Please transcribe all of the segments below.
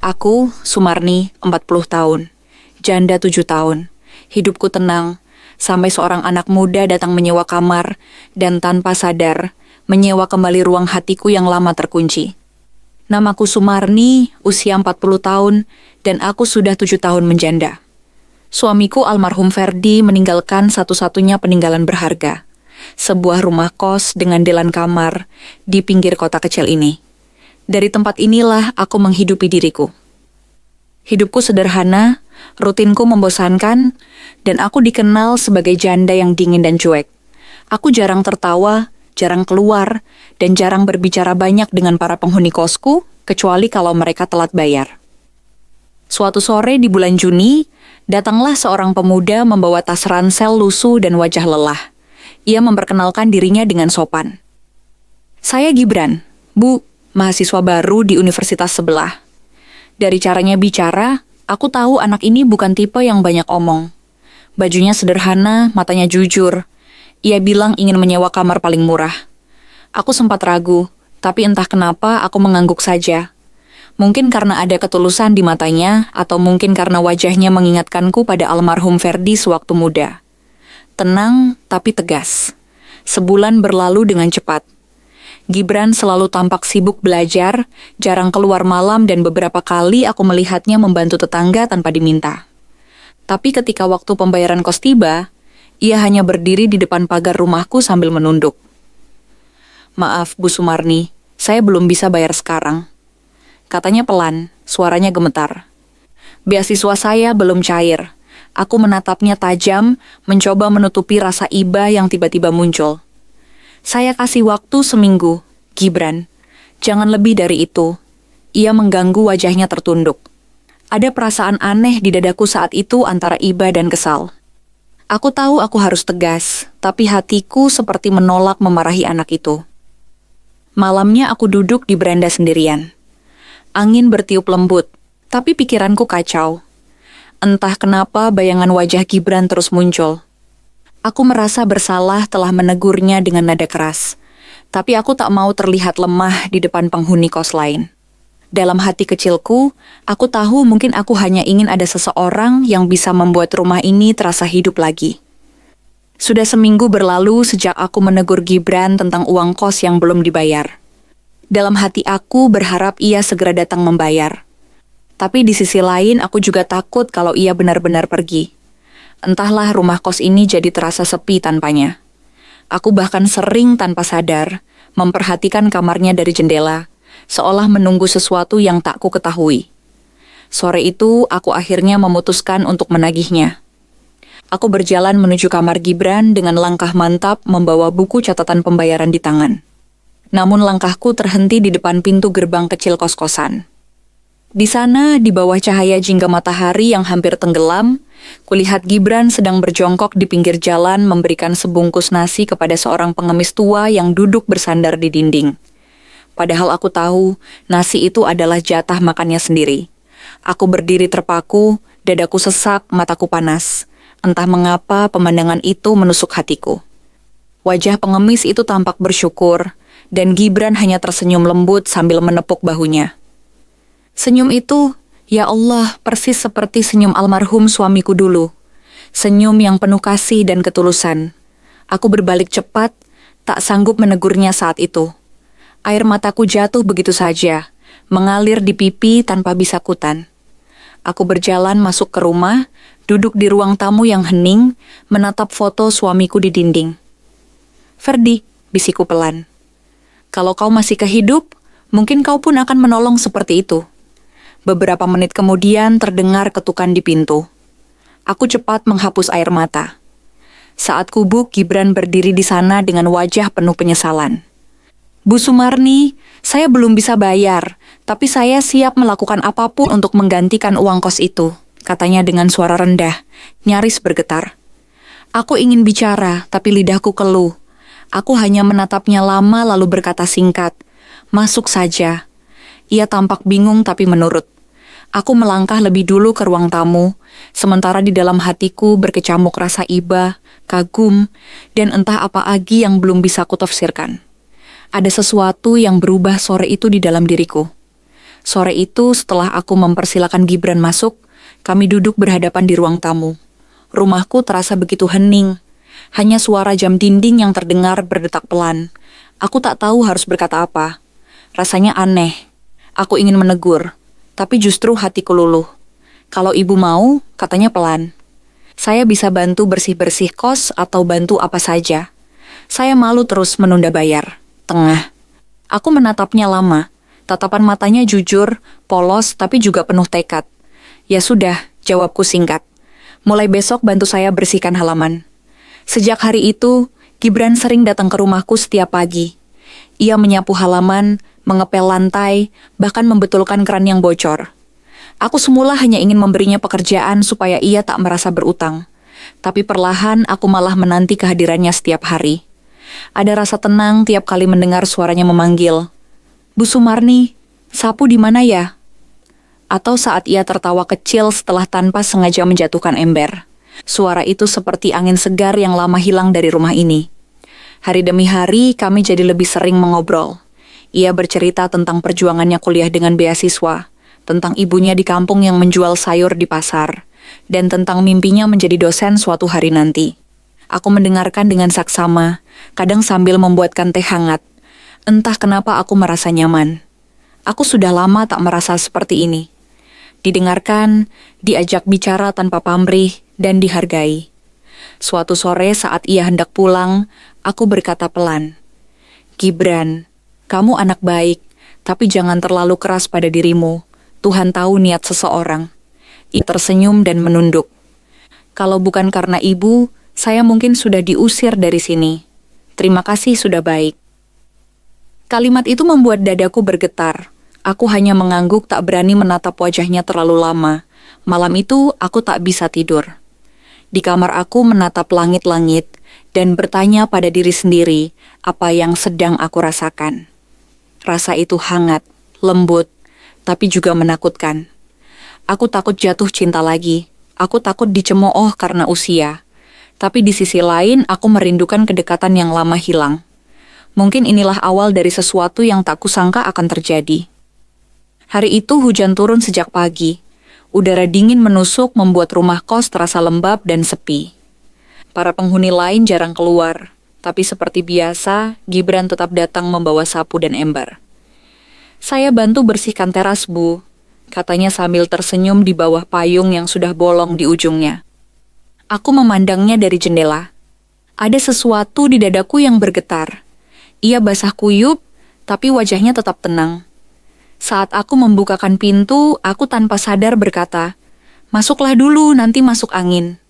Aku, Sumarni, 40 tahun. Janda 7 tahun. Hidupku tenang, sampai seorang anak muda datang menyewa kamar dan tanpa sadar, menyewa kembali ruang hatiku yang lama terkunci. Namaku Sumarni, usia 40 tahun, dan aku sudah 7 tahun menjanda. Suamiku almarhum Ferdi meninggalkan satu-satunya peninggalan berharga. Sebuah rumah kos dengan delan kamar di pinggir kota kecil ini. Dari tempat inilah aku menghidupi diriku. Hidupku sederhana, rutinku membosankan, dan aku dikenal sebagai janda yang dingin dan cuek. Aku jarang tertawa, jarang keluar, dan jarang berbicara banyak dengan para penghuni kosku, kecuali kalau mereka telat bayar. Suatu sore di bulan Juni, datanglah seorang pemuda membawa tas ransel lusuh dan wajah lelah. Ia memperkenalkan dirinya dengan sopan. Saya Gibran, Bu, mahasiswa baru di universitas sebelah. Dari caranya bicara, aku tahu anak ini bukan tipe yang banyak omong. Bajunya sederhana, matanya jujur. Ia bilang ingin menyewa kamar paling murah. Aku sempat ragu, tapi entah kenapa aku mengangguk saja. Mungkin karena ada ketulusan di matanya, atau mungkin karena wajahnya mengingatkanku pada almarhum Ferdi sewaktu muda. Tenang, tapi tegas. Sebulan berlalu dengan cepat. Gibran selalu tampak sibuk belajar, jarang keluar malam dan beberapa kali aku melihatnya membantu tetangga tanpa diminta. Tapi ketika waktu pembayaran kos tiba, ia hanya berdiri di depan pagar rumahku sambil menunduk. Maaf, Bu Sumarni, saya belum bisa bayar sekarang. Katanya pelan, suaranya gemetar. Beasiswa saya belum cair. Aku menatapnya tajam, mencoba menutupi rasa iba yang tiba-tiba muncul. Saya kasih waktu seminggu, Gibran. Jangan lebih dari itu. Ia mengganggu wajahnya tertunduk. Ada perasaan aneh di dadaku saat itu antara iba dan kesal. Aku tahu aku harus tegas, tapi hatiku seperti menolak memarahi anak itu. Malamnya aku duduk di beranda sendirian. Angin bertiup lembut, tapi pikiranku kacau. Entah kenapa bayangan wajah Gibran terus muncul. Aku merasa bersalah telah menegurnya dengan nada keras. Tapi aku tak mau terlihat lemah di depan penghuni kos lain. Dalam hati kecilku, aku tahu mungkin aku hanya ingin ada seseorang yang bisa membuat rumah ini terasa hidup lagi. Sudah seminggu berlalu sejak aku menegur Gibran tentang uang kos yang belum dibayar. Dalam hati aku berharap ia segera datang membayar. Tapi di sisi lain aku juga takut kalau ia benar-benar pergi. Entahlah rumah kos ini jadi terasa sepi tanpanya. Aku bahkan sering tanpa sadar memperhatikan kamarnya dari jendela, seolah menunggu sesuatu yang tak ku ketahui. Sore itu aku akhirnya memutuskan untuk menagihnya. Aku berjalan menuju kamar Gibran dengan langkah mantap membawa buku catatan pembayaran di tangan. Namun langkahku terhenti di depan pintu gerbang kecil kos-kosan. Di sana, di bawah cahaya jingga matahari yang hampir tenggelam, kulihat Gibran sedang berjongkok di pinggir jalan memberikan sebungkus nasi kepada seorang pengemis tua yang duduk bersandar di dinding. Padahal aku tahu, nasi itu adalah jatah makannya sendiri. Aku berdiri terpaku, dadaku sesak, mataku panas. Entah mengapa pemandangan itu menusuk hatiku. Wajah pengemis itu tampak bersyukur, dan Gibran hanya tersenyum lembut sambil menepuk bahunya. Senyum itu, ya Allah, persis seperti senyum almarhum suamiku dulu. Senyum yang penuh kasih dan ketulusan. Aku berbalik cepat, tak sanggup menegurnya saat itu. Air mataku jatuh begitu saja, mengalir di pipi tanpa bisa kutan. Aku berjalan masuk ke rumah, duduk di ruang tamu yang hening, menatap foto suamiku di dinding. Ferdi, bisikku pelan. Kalau kau masih kehidup, mungkin kau pun akan menolong seperti itu. Beberapa menit kemudian terdengar ketukan di pintu. Aku cepat menghapus air mata. Saat kubuk, Gibran berdiri di sana dengan wajah penuh penyesalan. Bu Sumarni, saya belum bisa bayar, tapi saya siap melakukan apapun untuk menggantikan uang kos itu, katanya dengan suara rendah, nyaris bergetar. Aku ingin bicara, tapi lidahku keluh. Aku hanya menatapnya lama lalu berkata singkat, masuk saja. Ia tampak bingung tapi menurut. Aku melangkah lebih dulu ke ruang tamu, sementara di dalam hatiku berkecamuk rasa iba, kagum, dan entah apa lagi yang belum bisa kutafsirkan. Ada sesuatu yang berubah sore itu di dalam diriku. Sore itu setelah aku mempersilakan Gibran masuk, kami duduk berhadapan di ruang tamu. Rumahku terasa begitu hening. Hanya suara jam dinding yang terdengar berdetak pelan. Aku tak tahu harus berkata apa. Rasanya aneh. Aku ingin menegur, tapi justru hatiku luluh. Kalau ibu mau, katanya pelan. Saya bisa bantu bersih-bersih kos atau bantu apa saja. Saya malu terus menunda bayar. Tengah. Aku menatapnya lama. Tatapan matanya jujur, polos, tapi juga penuh tekad. Ya sudah, jawabku singkat. Mulai besok bantu saya bersihkan halaman. Sejak hari itu, Gibran sering datang ke rumahku setiap pagi. Ia menyapu halaman, mengepel lantai, bahkan membetulkan keran yang bocor. Aku semula hanya ingin memberinya pekerjaan supaya ia tak merasa berutang. Tapi perlahan aku malah menanti kehadirannya setiap hari. Ada rasa tenang tiap kali mendengar suaranya memanggil. Bu Sumarni, sapu di mana ya? Atau saat ia tertawa kecil setelah tanpa sengaja menjatuhkan ember. Suara itu seperti angin segar yang lama hilang dari rumah ini. Hari demi hari kami jadi lebih sering mengobrol. Ia bercerita tentang perjuangannya kuliah dengan beasiswa, tentang ibunya di kampung yang menjual sayur di pasar, dan tentang mimpinya menjadi dosen suatu hari nanti. Aku mendengarkan dengan saksama, kadang sambil membuatkan teh hangat. Entah kenapa aku merasa nyaman. Aku sudah lama tak merasa seperti ini. Didengarkan, diajak bicara tanpa pamrih, dan dihargai. Suatu sore saat ia hendak pulang, aku berkata pelan, Gibran, kamu anak baik, tapi jangan terlalu keras pada dirimu. Tuhan tahu niat seseorang. Ia tersenyum dan menunduk. Kalau bukan karena ibu, saya mungkin sudah diusir dari sini. Terima kasih sudah baik. Kalimat itu membuat dadaku bergetar. Aku hanya mengangguk tak berani menatap wajahnya terlalu lama. Malam itu aku tak bisa tidur. Di kamar aku menatap langit-langit dan bertanya pada diri sendiri apa yang sedang aku rasakan. Rasa itu hangat, lembut, tapi juga menakutkan. Aku takut jatuh cinta lagi. Aku takut dicemooh karena usia. Tapi di sisi lain, aku merindukan kedekatan yang lama hilang. Mungkin inilah awal dari sesuatu yang tak kusangka akan terjadi. Hari itu hujan turun sejak pagi. Udara dingin menusuk membuat rumah kos terasa lembab dan sepi. Para penghuni lain jarang keluar, tapi seperti biasa, Gibran tetap datang membawa sapu dan ember. Saya bantu bersihkan teras, Bu, katanya sambil tersenyum di bawah payung yang sudah bolong di ujungnya. Aku memandangnya dari jendela. Ada sesuatu di dadaku yang bergetar. Ia basah kuyup, tapi wajahnya tetap tenang. Saat aku membukakan pintu, aku tanpa sadar berkata, "Masuklah dulu, nanti masuk angin."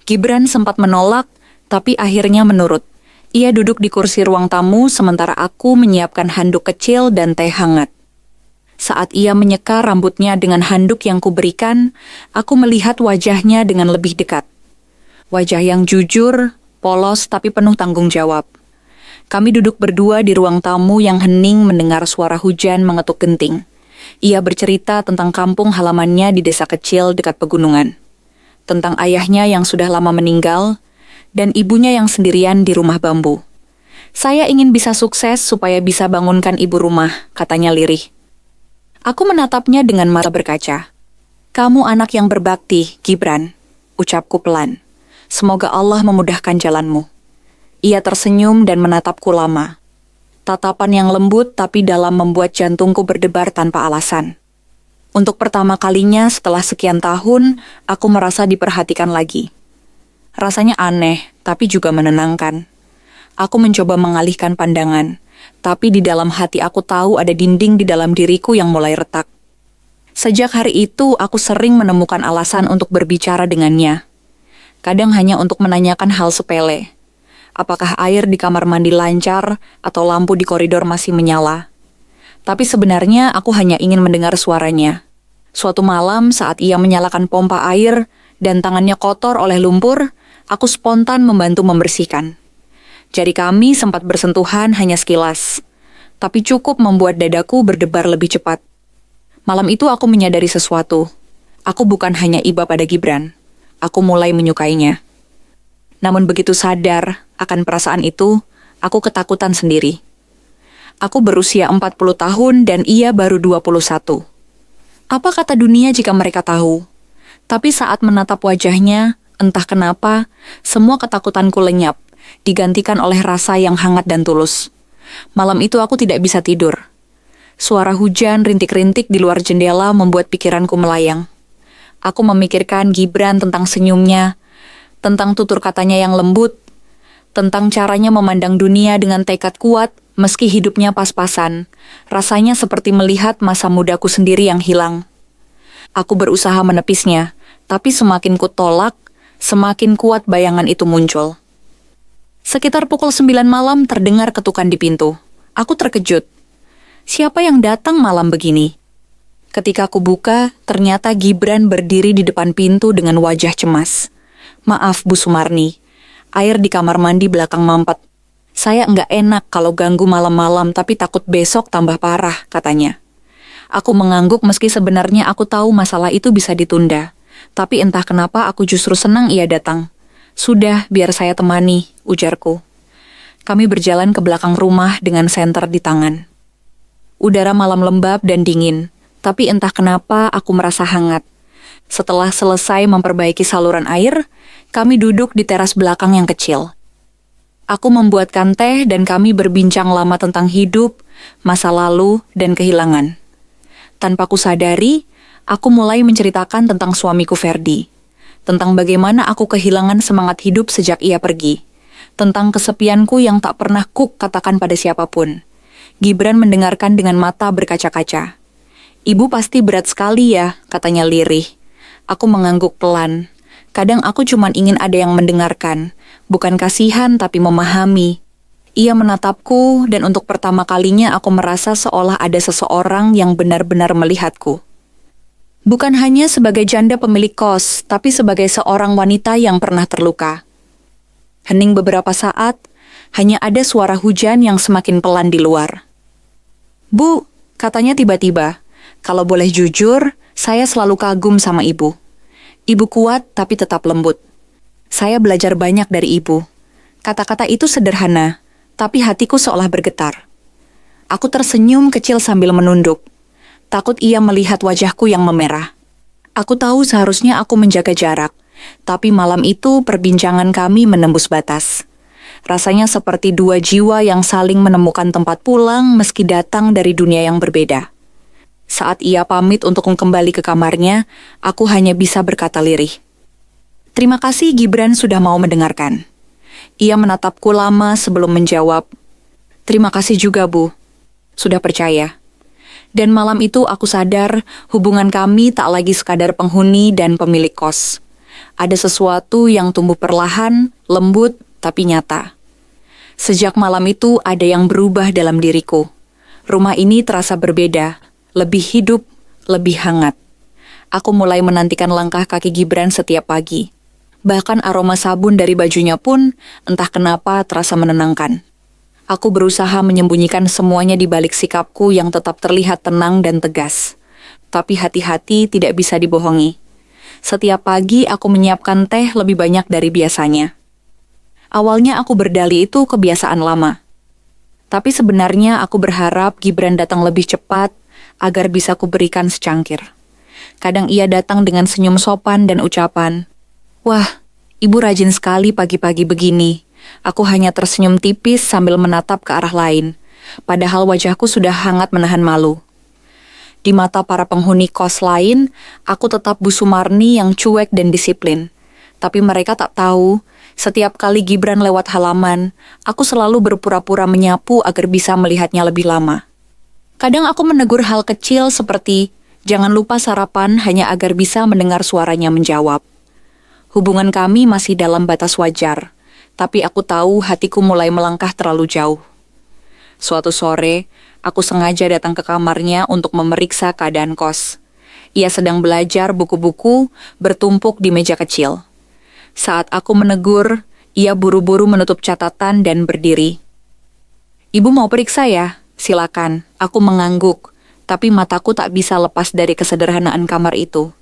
Gibran sempat menolak, tapi akhirnya menurut. Ia duduk di kursi ruang tamu sementara aku menyiapkan handuk kecil dan teh hangat. Saat ia menyeka rambutnya dengan handuk yang kuberikan, aku melihat wajahnya dengan lebih dekat. Wajah yang jujur, polos tapi penuh tanggung jawab. Kami duduk berdua di ruang tamu yang hening mendengar suara hujan mengetuk genting. Ia bercerita tentang kampung halamannya di desa kecil dekat pegunungan. Tentang ayahnya yang sudah lama meninggal, dan ibunya yang sendirian di rumah bambu. Saya ingin bisa sukses supaya bisa bangunkan ibu rumah, katanya lirih. Aku menatapnya dengan mata berkaca. Kamu anak yang berbakti, Gibran, ucapku pelan. Semoga Allah memudahkan jalanmu. Ia tersenyum dan menatapku lama. Tatapan yang lembut tapi dalam membuat jantungku berdebar tanpa alasan. Untuk pertama kalinya setelah sekian tahun, aku merasa diperhatikan lagi. Rasanya aneh, tapi juga menenangkan. Aku mencoba mengalihkan pandangan, tapi di dalam hati aku tahu ada dinding di dalam diriku yang mulai retak. Sejak hari itu, aku sering menemukan alasan untuk berbicara dengannya. Kadang hanya untuk menanyakan hal sepele. Apakah air di kamar mandi lancar atau lampu di koridor masih menyala? Tapi sebenarnya aku hanya ingin mendengar suaranya. Suatu malam saat ia menyalakan pompa air dan tangannya kotor oleh lumpur, aku spontan membantu membersihkan. Jari kami sempat bersentuhan hanya sekilas, tapi cukup membuat dadaku berdebar lebih cepat. Malam itu aku menyadari sesuatu. Aku bukan hanya iba pada Gibran. Aku mulai menyukainya. Namun begitu sadar akan perasaan itu, aku ketakutan sendiri. Aku berusia 40 tahun dan ia baru 21. Apa kata dunia jika mereka tahu? Tapi saat menatap wajahnya, entah kenapa, semua ketakutanku lenyap, digantikan oleh rasa yang hangat dan tulus. Malam itu aku tidak bisa tidur. Suara hujan rintik-rintik di luar jendela membuat pikiranku melayang. Aku memikirkan Gibran tentang senyumnya, tentang tutur katanya yang lembut, tentang caranya memandang dunia dengan tekad kuat meski hidupnya pas-pasan. Rasanya seperti melihat masa mudaku sendiri yang hilang. Aku berusaha menepisnya, tapi semakin kutolak, semakin kuat bayangan itu muncul. Sekitar pukul 9 malam terdengar ketukan di pintu. Aku terkejut. Siapa yang datang malam begini? Ketika aku buka, ternyata Gibran berdiri di depan pintu dengan wajah cemas. Maaf, Bu Sumarni. Air di kamar mandi belakang mampet. Saya enggak enak kalau ganggu malam-malam, tapi takut besok tambah parah, katanya. Aku mengangguk meski sebenarnya aku tahu masalah itu bisa ditunda. Tapi entah kenapa aku justru senang ia datang. Sudah, biar saya temani, ujarku. Kami berjalan ke belakang rumah dengan senter di tangan. Udara malam lembab dan dingin, tapi entah kenapa aku merasa hangat. Setelah selesai memperbaiki saluran air, kami duduk di teras belakang yang kecil. Aku membuatkan teh dan kami berbincang lama tentang hidup, masa lalu, dan kehilangan. Tanpa kusadari, aku mulai menceritakan tentang suamiku Ferdi. Tentang bagaimana aku kehilangan semangat hidup sejak ia pergi. Tentang kesepianku yang tak pernah katakan pada siapapun. Gibran mendengarkan dengan mata berkaca-kaca. Ibu pasti berat sekali ya, katanya lirih. Aku mengangguk pelan. Kadang aku cuma ingin ada yang mendengarkan. Bukan kasihan tapi memahami. Ia menatapku dan untuk pertama kalinya aku merasa seolah ada seseorang yang benar-benar melihatku. Bukan hanya sebagai janda pemilik kos, tapi sebagai seorang wanita yang pernah terluka. Hening beberapa saat, hanya ada suara hujan yang semakin pelan di luar. Bu, katanya tiba-tiba, kalau boleh jujur, saya selalu kagum sama ibu. Ibu kuat tapi tetap lembut. Saya belajar banyak dari ibu. Kata-kata itu sederhana, tapi hatiku seolah bergetar. Aku tersenyum kecil sambil menunduk. Takut ia melihat wajahku yang memerah. Aku tahu seharusnya aku menjaga jarak, tapi malam itu perbincangan kami menembus batas. Rasanya seperti dua jiwa yang saling menemukan tempat pulang meski datang dari dunia yang berbeda. Saat ia pamit untuk kembali ke kamarnya, aku hanya bisa berkata lirih. Terima kasih Gibran sudah mau mendengarkan. Ia menatapku lama sebelum menjawab. Terima kasih juga Bu, sudah percaya. Dan malam itu aku sadar hubungan kami tak lagi sekadar penghuni dan pemilik kos. Ada sesuatu yang tumbuh perlahan, lembut, tapi nyata. Sejak malam itu ada yang berubah dalam diriku. Rumah ini terasa berbeda, lebih hidup, lebih hangat. Aku mulai menantikan langkah kaki Gibran setiap pagi. Bahkan aroma sabun dari bajunya pun entah kenapa terasa menenangkan. Aku berusaha menyembunyikan semuanya di balik sikapku yang tetap terlihat tenang dan tegas. Tapi hati-hati tidak bisa dibohongi. Setiap pagi aku menyiapkan teh lebih banyak dari biasanya. Awalnya aku berdalih itu kebiasaan lama. Tapi sebenarnya aku berharap Gibran datang lebih cepat agar bisa kuberikan secangkir. Kadang ia datang dengan senyum sopan dan ucapan, "Wah, ibu rajin sekali pagi-pagi begini." Aku hanya tersenyum tipis sambil menatap ke arah lain, padahal wajahku sudah hangat menahan malu. Di mata para penghuni kos lain, aku tetap Bu Sumarni yang cuek dan disiplin. Tapi mereka tak tahu, setiap kali Gibran lewat halaman, aku selalu berpura-pura menyapu agar bisa melihatnya lebih lama. Kadang aku menegur hal kecil seperti, jangan lupa sarapan hanya agar bisa mendengar suaranya menjawab. Hubungan kami masih dalam batas wajar. Tapi aku tahu hatiku mulai melangkah terlalu jauh. Suatu sore, aku sengaja datang ke kamarnya untuk memeriksa keadaan kos. Ia sedang belajar buku-buku bertumpuk di meja kecil. Saat aku menegur, ia buru-buru menutup catatan dan berdiri. Ibu mau periksa ya? Silakan, aku mengangguk, tapi mataku tak bisa lepas dari kesederhanaan kamar itu.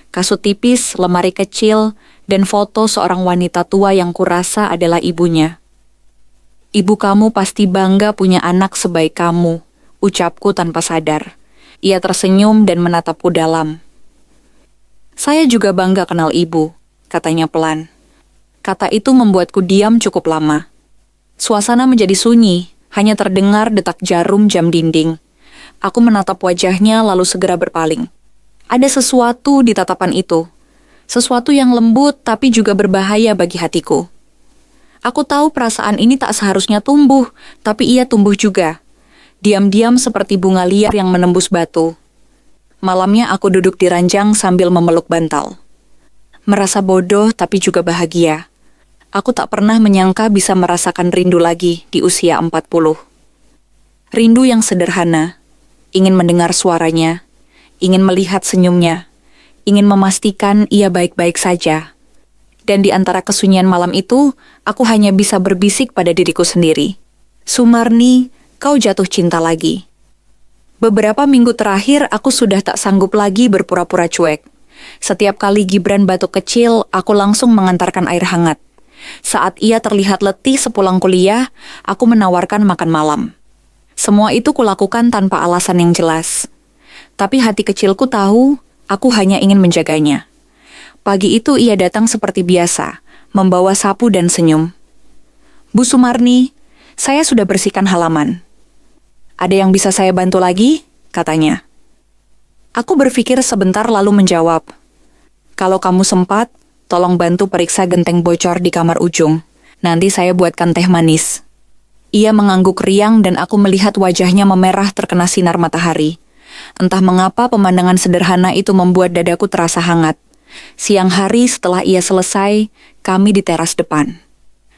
Kasut tipis, lemari kecil, dan foto seorang wanita tua yang kurasa adalah ibunya. Ibu kamu pasti bangga punya anak sebaik kamu, ucapku tanpa sadar. Ia tersenyum dan menatapku dalam. "Saya juga bangga kenal ibu," katanya pelan. Kata itu membuatku diam cukup lama. Suasana menjadi sunyi, hanya terdengar detak jarum jam dinding. Aku menatap wajahnya lalu segera berpaling. Ada sesuatu di tatapan itu. Sesuatu yang lembut tapi juga berbahaya bagi hatiku. Aku tahu perasaan ini tak seharusnya tumbuh, tapi ia tumbuh juga. Diam-diam seperti bunga liar yang menembus batu. Malamnya aku duduk di ranjang sambil memeluk bantal. Merasa bodoh tapi juga bahagia. Aku tak pernah menyangka bisa merasakan rindu lagi di usia 40. Rindu yang sederhana, ingin mendengar suaranya, ingin melihat senyumnya, ingin memastikan ia baik-baik saja. Dan di antara kesunyian malam itu, aku hanya bisa berbisik pada diriku sendiri. "Sumarni, kau jatuh cinta lagi." Beberapa minggu terakhir, aku sudah tak sanggup lagi berpura-pura cuek. Setiap kali Gibran batuk kecil, aku langsung mengantarkan air hangat. Saat ia terlihat letih sepulang kuliah, aku menawarkan makan malam. Semua itu kulakukan tanpa alasan yang jelas. Tapi hati kecilku tahu, aku hanya ingin menjaganya. Pagi itu ia datang seperti biasa, membawa sapu dan senyum. "Bu Sumarni, saya sudah bersihkan halaman. Ada yang bisa saya bantu lagi?" katanya. Aku berpikir sebentar lalu menjawab, "Kalau kamu sempat, tolong bantu periksa genteng bocor di kamar ujung. Nanti saya buatkan teh manis." Ia mengangguk riang dan aku melihat wajahnya memerah terkena sinar matahari. Entah mengapa pemandangan sederhana itu membuat dadaku terasa hangat. Siang hari setelah ia selesai, kami di teras depan.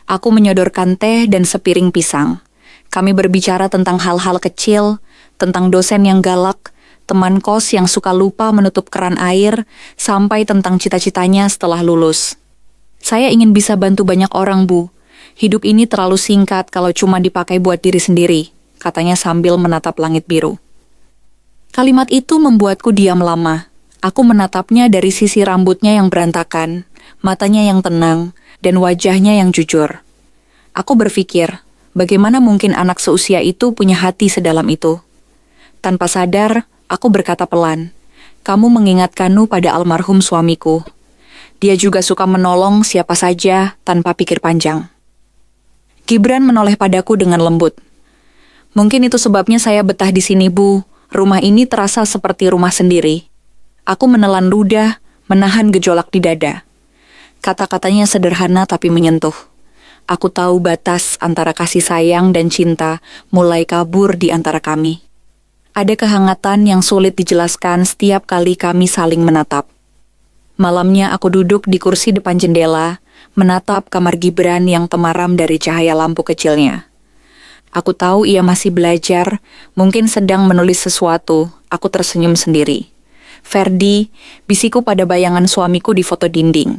Aku menyodorkan teh dan sepiring pisang. Kami berbicara tentang hal-hal kecil, tentang dosen yang galak, teman kos yang suka lupa menutup keran air, sampai tentang cita-citanya setelah lulus. "Saya ingin bisa bantu banyak orang, Bu. Hidup ini terlalu singkat kalau cuma dipakai buat diri sendiri," katanya sambil menatap langit biru. Kalimat itu membuatku diam lama. Aku menatapnya dari sisi rambutnya yang berantakan, matanya yang tenang, dan wajahnya yang jujur. Aku berpikir, bagaimana mungkin anak seusia itu punya hati sedalam itu? Tanpa sadar, aku berkata pelan, "Kamu mengingatkanku pada almarhum suamiku. Dia juga suka menolong siapa saja tanpa pikir panjang." Gibran menoleh padaku dengan lembut. "Mungkin itu sebabnya saya betah di sini, Bu. Rumah ini terasa seperti rumah sendiri." Aku menelan ludah, menahan gejolak di dada. Kata-katanya sederhana tapi menyentuh. Aku tahu batas antara kasih sayang dan cinta mulai kabur di antara kami. Ada kehangatan yang sulit dijelaskan setiap kali kami saling menatap. Malamnya aku duduk di kursi depan jendela, menatap kamar Gibran yang temaram dari cahaya lampu kecilnya. Aku tahu ia masih belajar, mungkin sedang menulis sesuatu. Aku tersenyum sendiri. "Ferdi, bisiku pada bayangan suamiku di foto dinding.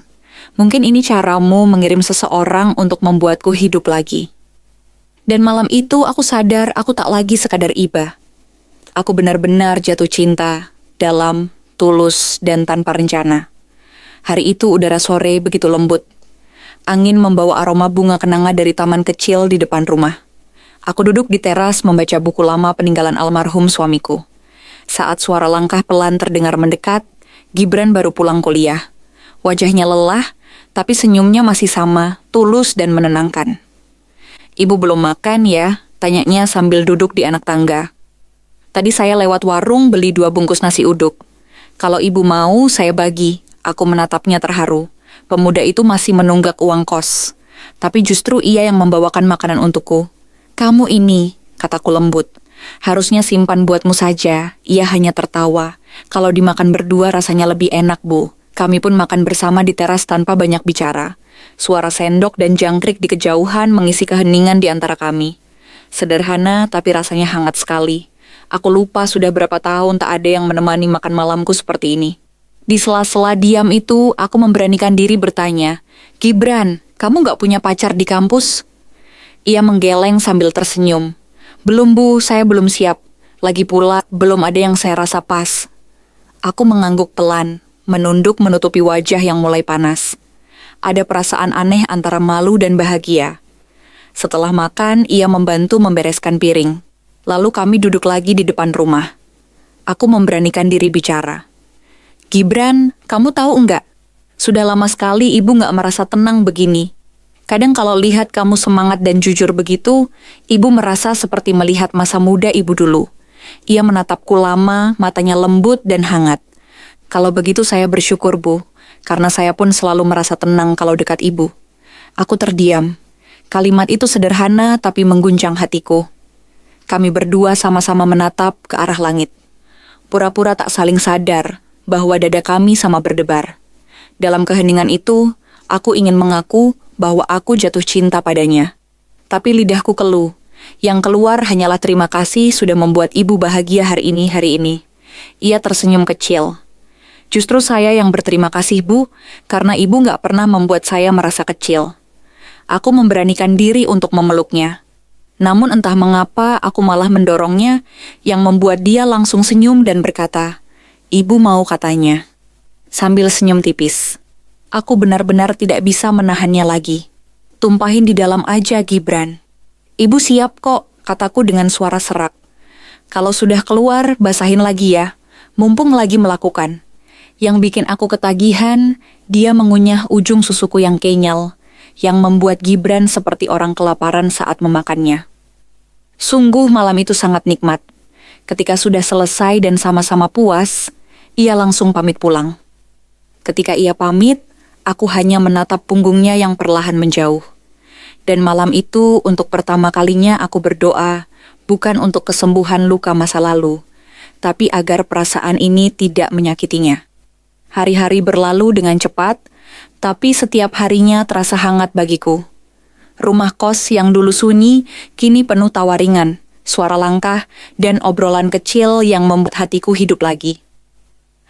Mungkin ini caramu mengirim seseorang untuk membuatku hidup lagi." Dan malam itu aku sadar aku tak lagi sekadar iba. Aku benar-benar jatuh cinta, dalam, tulus, dan tanpa rencana. Hari itu udara sore begitu lembut. Angin membawa aroma bunga kenanga dari taman kecil di depan rumah. Aku duduk di teras membaca buku lama peninggalan almarhum suamiku. Saat suara langkah pelan terdengar mendekat, Gibran baru pulang kuliah. Wajahnya lelah, tapi senyumnya masih sama, tulus dan menenangkan. "Ibu belum makan ya?" tanyanya sambil duduk di anak tangga. "Tadi saya lewat warung beli 2 bungkus nasi uduk. Kalau ibu mau, saya bagi." Aku menatapnya terharu. Pemuda itu masih menunggak uang kos. Tapi justru ia yang membawakan makanan untukku. "Kamu ini," kataku lembut. "Harusnya simpan buatmu saja." Ia hanya tertawa. "Kalau dimakan berdua rasanya lebih enak, Bu." Kami pun makan bersama di teras tanpa banyak bicara. Suara sendok dan jangkrik di kejauhan mengisi keheningan di antara kami. Sederhana tapi rasanya hangat sekali. Aku lupa sudah berapa tahun tak ada yang menemani makan malamku seperti ini. Di sela-sela diam itu, aku memberanikan diri bertanya, "Gibran, kamu gak punya pacar di kampus?" Ia menggeleng sambil tersenyum. "Belum, Bu, saya belum siap. Lagi pula, belum ada yang saya rasa pas." Aku mengangguk pelan, menunduk menutupi wajah yang mulai panas. Ada perasaan aneh antara malu dan bahagia. Setelah makan, ia membantu membereskan piring. Lalu kami duduk lagi di depan rumah. Aku memberanikan diri bicara. Gibran, kamu tahu enggak? Sudah lama sekali ibu nggak merasa tenang begini. Kadang kalau lihat kamu semangat dan jujur begitu, ibu merasa seperti melihat masa muda ibu dulu. Ia menatapku lama, matanya lembut dan hangat. Kalau begitu saya bersyukur, Bu, karena saya pun selalu merasa tenang kalau dekat ibu. Aku terdiam. Kalimat itu sederhana tapi mengguncang hatiku. Kami berdua sama-sama menatap ke arah langit. Pura-pura tak saling sadar bahwa dada kami sama berdebar. Dalam keheningan itu, aku ingin mengaku bahwa aku jatuh cinta padanya. Tapi lidahku keluh. Yang keluar hanyalah terima kasih sudah membuat ibu bahagia hari ini. Ia tersenyum kecil. Justru saya yang berterima kasih, Bu, karena ibu nggak pernah membuat saya merasa kecil. Aku memberanikan diri untuk memeluknya. Namun entah mengapa aku malah mendorongnya, yang membuat dia langsung senyum dan berkata, "Ibu mau," katanya. Sambil senyum tipis. Aku benar-benar tidak bisa menahannya lagi. "Tumpahin di dalam aja, Gibran." "Ibu siap kok," kataku dengan suara serak. "Kalau sudah keluar, basahin lagi ya, mumpung lagi melakukan." Yang bikin aku ketagihan, dia mengunyah ujung susuku yang kenyal, yang membuat Gibran seperti orang kelaparan saat memakannya. Sungguh malam itu sangat nikmat. Ketika sudah selesai dan sama-sama puas, ia langsung pamit pulang. Ketika ia pamit, aku hanya menatap punggungnya yang perlahan menjauh. Dan malam itu untuk pertama kalinya aku berdoa, bukan untuk kesembuhan luka masa lalu, tapi agar perasaan ini tidak menyakitinya. Hari-hari berlalu dengan cepat, tapi setiap harinya terasa hangat bagiku. Rumah kos yang dulu sunyi, kini penuh tawaringan, suara langkah, dan obrolan kecil yang membuat hatiku hidup lagi.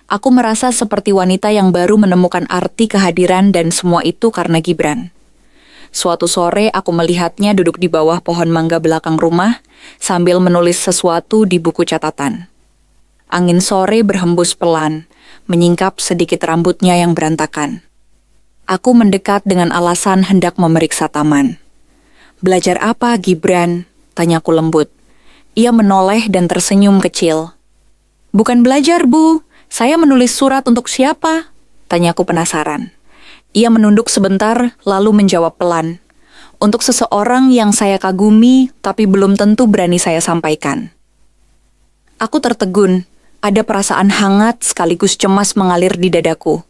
Aku merasa seperti wanita yang baru menemukan arti kehadiran dan semua itu karena Gibran. Suatu sore aku melihatnya duduk di bawah pohon mangga belakang rumah sambil menulis sesuatu di buku catatan. Angin sore berhembus pelan, menyingkap sedikit rambutnya yang berantakan. Aku mendekat dengan alasan hendak memeriksa taman. "Belajar apa, Gibran?" tanyaku lembut. Ia menoleh dan tersenyum kecil. "Bukan belajar, Bu. Saya menulis surat untuk siapa?" tanyaku penasaran. Ia menunduk sebentar, lalu menjawab pelan. "Untuk seseorang yang saya kagumi, tapi belum tentu berani saya sampaikan." Aku tertegun. Ada perasaan hangat sekaligus cemas mengalir di dadaku.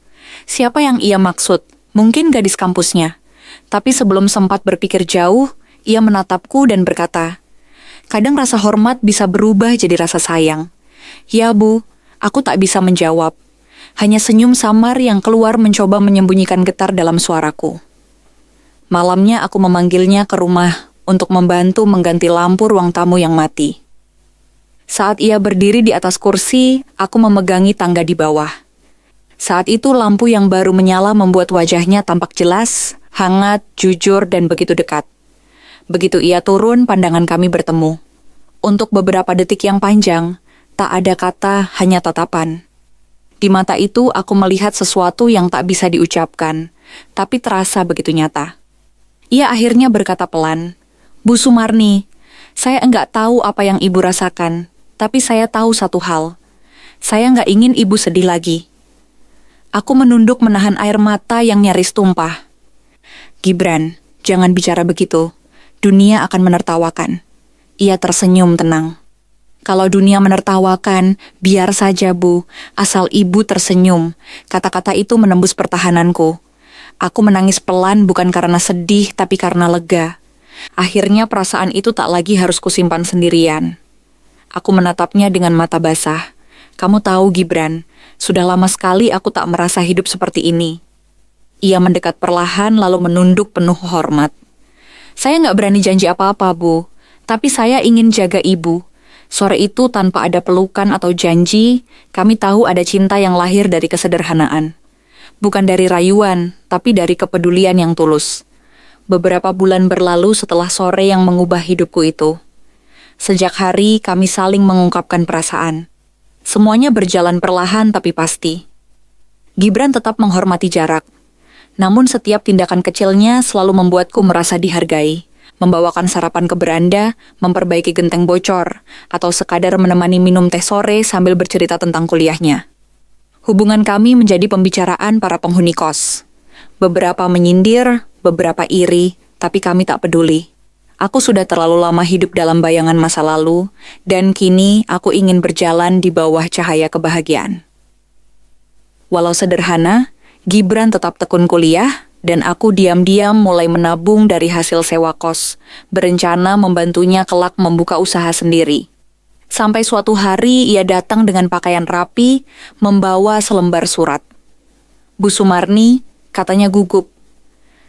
Siapa yang ia maksud? Mungkin gadis kampusnya. Tapi sebelum sempat berpikir jauh, ia menatapku dan berkata, "Kadang rasa hormat bisa berubah jadi rasa sayang." "Ya, Bu." Aku tak bisa menjawab. Hanya senyum samar yang keluar mencoba menyembunyikan getar dalam suaraku. Malamnya aku memanggilnya ke rumah untuk membantu mengganti lampu ruang tamu yang mati. Saat ia berdiri di atas kursi, aku memegangi tangga di bawah. Saat itu lampu yang baru menyala membuat wajahnya tampak jelas, hangat, jujur, dan begitu dekat. Begitu ia turun, pandangan kami bertemu. Untuk beberapa detik yang panjang, tak ada kata, hanya tatapan. Di mata itu aku melihat sesuatu yang tak bisa diucapkan, tapi terasa begitu nyata. Ia akhirnya berkata pelan, "Bu Sumarni, saya enggak tahu apa yang ibu rasakan, tapi saya tahu satu hal. Saya enggak ingin ibu sedih lagi." Aku menunduk menahan air mata yang nyaris tumpah. "Gibran, jangan bicara begitu. Dunia akan menertawakan." Ia tersenyum tenang. "Kalau dunia menertawakan, biar saja, Bu. Asal ibu tersenyum." Kata-kata itu menembus pertahananku. Aku menangis pelan bukan karena sedih, tapi karena lega. Akhirnya perasaan itu tak lagi harus kusimpan sendirian. Aku menatapnya dengan mata basah. "Kamu tahu, Gibran, sudah lama sekali aku tak merasa hidup seperti ini." Ia mendekat perlahan lalu menunduk penuh hormat. "Saya nggak berani janji apa-apa, Bu. Tapi saya ingin jaga ibu." Sore itu tanpa ada pelukan atau janji, kami tahu ada cinta yang lahir dari kesederhanaan. Bukan dari rayuan, tapi dari kepedulian yang tulus. Beberapa bulan berlalu setelah sore yang mengubah hidupku itu. Sejak hari kami saling mengungkapkan perasaan. Semuanya berjalan perlahan tapi pasti. Gibran tetap menghormati jarak. Namun setiap tindakan kecilnya selalu membuatku merasa dihargai, membawakan sarapan ke beranda, memperbaiki genteng bocor, atau sekadar menemani minum teh sore sambil bercerita tentang kuliahnya. Hubungan kami menjadi pembicaraan para penghuni kos. Beberapa menyindir, beberapa iri, tapi kami tak peduli. Aku sudah terlalu lama hidup dalam bayangan masa lalu, dan kini aku ingin berjalan di bawah cahaya kebahagiaan. Walau sederhana, Gibran tetap tekun kuliah, dan aku diam-diam mulai menabung dari hasil sewa kos, berencana membantunya kelak membuka usaha sendiri. Sampai suatu hari ia datang dengan pakaian rapi, membawa selembar surat. "Bu Sumarni," katanya gugup.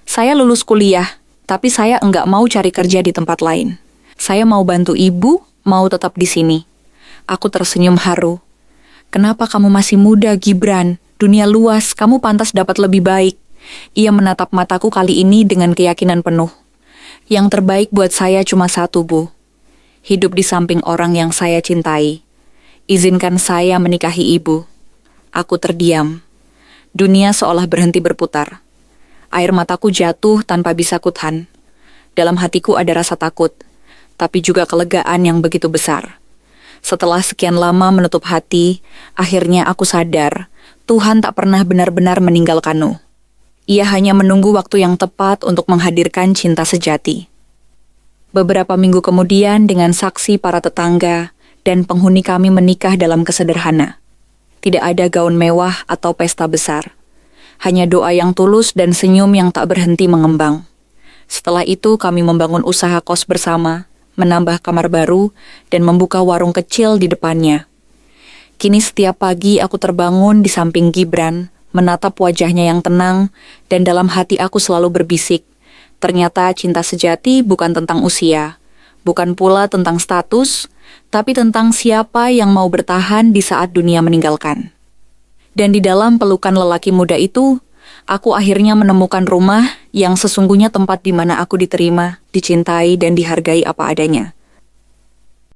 "Saya lulus kuliah, tapi saya enggak mau cari kerja di tempat lain. Saya mau bantu ibu, mau tetap di sini." Aku tersenyum haru. "Kenapa kamu masih muda, Gibran? Dunia luas, kamu pantas dapat lebih baik." Ia menatap mataku kali ini dengan keyakinan penuh. "Yang terbaik buat saya cuma satu, Bu. Hidup di samping orang yang saya cintai. Izinkan saya menikahi ibu." Aku terdiam. Dunia seolah berhenti berputar. Air mataku jatuh tanpa bisa kutahan. Dalam hatiku ada rasa takut, tapi juga kelegaan yang begitu besar. Setelah sekian lama menutup hati, akhirnya aku sadar, Tuhan tak pernah benar-benar meninggalkanmu. Ia hanya menunggu waktu yang tepat untuk menghadirkan cinta sejati. Beberapa minggu kemudian, dengan saksi para tetangga dan penghuni kami menikah dalam kesederhana. Tidak ada gaun mewah atau pesta besar. Hanya doa yang tulus dan senyum yang tak berhenti mengembang. Setelah itu kami membangun usaha kos bersama, menambah kamar baru, dan membuka warung kecil di depannya. Kini setiap pagi aku terbangun di samping Gibran, menatap wajahnya yang tenang, dan dalam hati aku selalu berbisik, ternyata cinta sejati bukan tentang usia, bukan pula tentang status, tapi tentang siapa yang mau bertahan di saat dunia meninggalkan. Dan di dalam pelukan lelaki muda itu, aku akhirnya menemukan rumah yang sesungguhnya tempat di mana aku diterima, dicintai, dan dihargai apa adanya.